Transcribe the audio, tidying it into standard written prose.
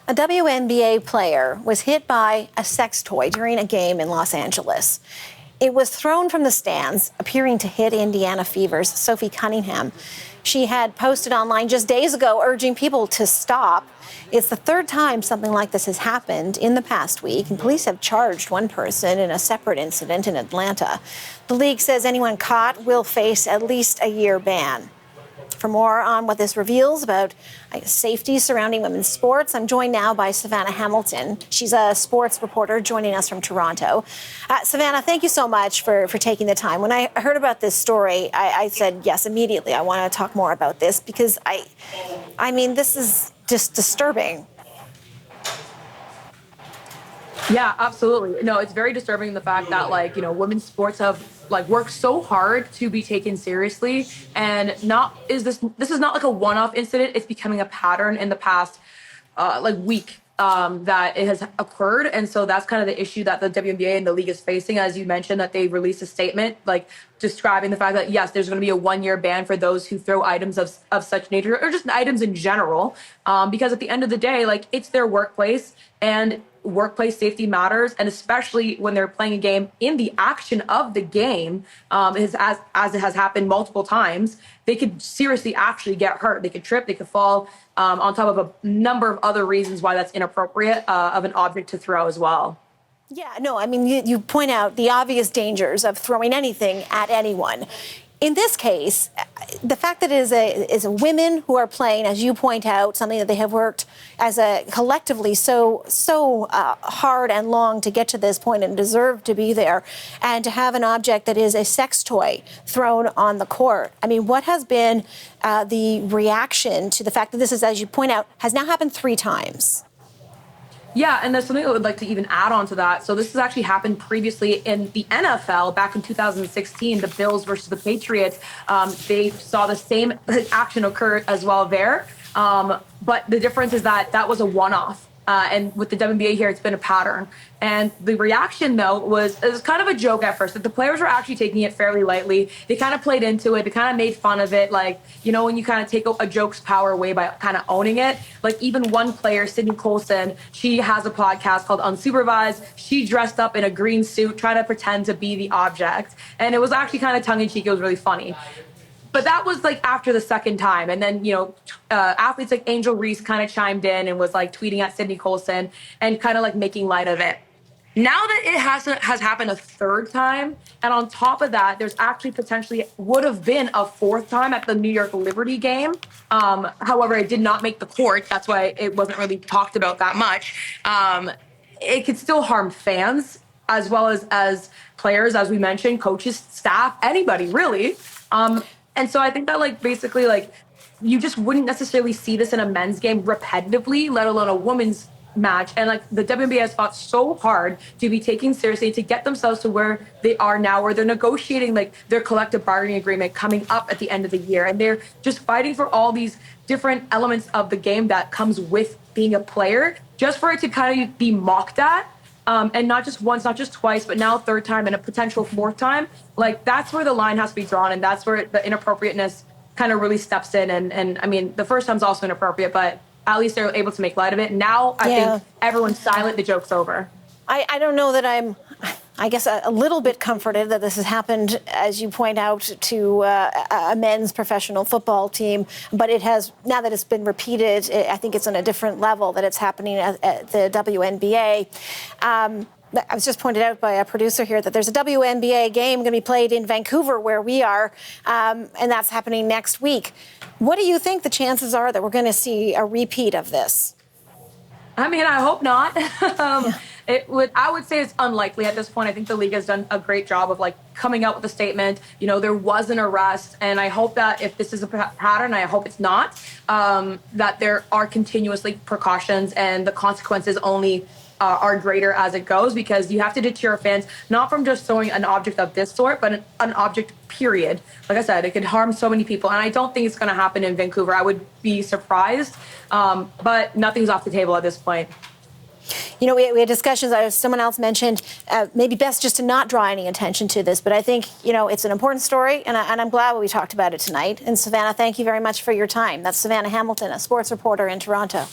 A WNBA player was hit by a sex toy during a game in Los Angeles. It was thrown from the stands, appearing to hit Indiana Fever's Sophie Cunningham. She had posted online just days ago urging people to stop. It's the third time something like this has happened in the past week, and police have charged one person in a separate incident in Atlanta. The league says anyone caught will face at least a year ban. For more on what this reveals about safety surrounding women's sports, I'm joined now by Savannah Hamilton. She's a sports reporter joining us from Toronto. Savannah, thank you so much for taking the time. When I heard about this story, I said, yes, immediately, I want to talk more about this because, I mean, this is just disturbing. Yeah, absolutely. No, it's very disturbing the fact that, women's sports have, worked so hard to be taken seriously. And this is not like a one-off incident. It's becoming a pattern in the past, week that it has occurred. And so that's kind of the issue that the WNBA and the league is facing. As you mentioned, that they released a statement, describing the fact that, yes, there's going to be a 1-year ban for those who throw items of such nature, or just items in general. Because at the end of the day, it's their workplace, and workplace safety matters, and especially when they're playing a game in the action of the game, as it has happened multiple times, they could seriously actually get hurt. They could trip, they could fall, on top of a number of other reasons why that's inappropriate of an object to throw as well. Yeah, no, I mean, you point out the obvious dangers of throwing anything at anyone. In this case, the fact that it is a women who are playing, as you point out, something that they have worked as a collectively so hard and long to get to this point and deserve to be there, and to have an object that is a sex toy thrown on the court. I mean, what has been the reaction to the fact that this is, as you point out, has now happened 3 times? Yeah, and there's something I would like to even add on to that. So this has actually happened previously in the NFL back in 2016, the Bills versus the Patriots. They saw the same action occur as well there. But the difference is that that was a one-off. And with the WNBA here, it's been a pattern. And the reaction, though, was kind of a joke at first. That the players were actually taking it fairly lightly. They kind of played into it. They kind of made fun of it. When you kind of take a joke's power away by kind of owning it. Even one player, Sydney Colson, she has a podcast called Unsupervised. She dressed up in a green suit, trying to pretend to be the object. And it was actually kind of tongue-in-cheek. It was really funny. But that was after the second time. And then, athletes like Angel Reese kind of chimed in and was tweeting at Sydney Colson and kind of making light of it. Now that it has happened a third time, and on top of that, there's actually potentially would have been a 4th time at the New York Liberty game. However, it did not make the court. That's why it wasn't really talked about that much. It could still harm fans as well as players, as we mentioned, coaches, staff, anybody really. And so I think that basically you just wouldn't necessarily see this in a men's game repetitively, let alone a women's match. And the WNBA has fought so hard to be taken seriously, to get themselves to where they are now, where they're negotiating their collective bargaining agreement coming up at the end of the year. And they're just fighting for all these different elements of the game that comes with being a player, just for it to kind of be mocked at. And not just once, not just twice, but now 3rd time and a potential 4th time. That's where the line has to be drawn, and that's where the inappropriateness kind of really steps in. And I mean, the first time's also inappropriate, but at least they're able to make light of it. Now I think everyone's silent, the joke's over. I don't know that I'm, I guess, a little bit comforted that this has happened, as you point out, to a men's professional football team. But it has, now that it's been repeated, I think it's on a different level that it's happening at the WNBA. I was just pointed out by a producer here that there's a WNBA game going to be played in Vancouver, where we are, and that's happening next week. What do you think the chances are that we're going to see a repeat of this? I mean, I hope not. I would say it's unlikely at this point. I think the league has done a great job of coming out with a statement. There was an arrest, and I hope that if this is a pattern, I hope it's not, that there are continuously precautions and the consequences only are greater as it goes, because you have to deter fans, not from just throwing an object of this sort, but an object, period. Like I said, it could harm so many people, and I don't think it's going to happen in Vancouver. I would be surprised, but nothing's off the table at this point. We had discussions, as someone else mentioned, maybe best just to not draw any attention to this, but I think, it's an important story, and I'm glad we talked about it tonight. And Savannah, thank you very much for your time. That's Savannah Hamilton, a sports reporter in Toronto.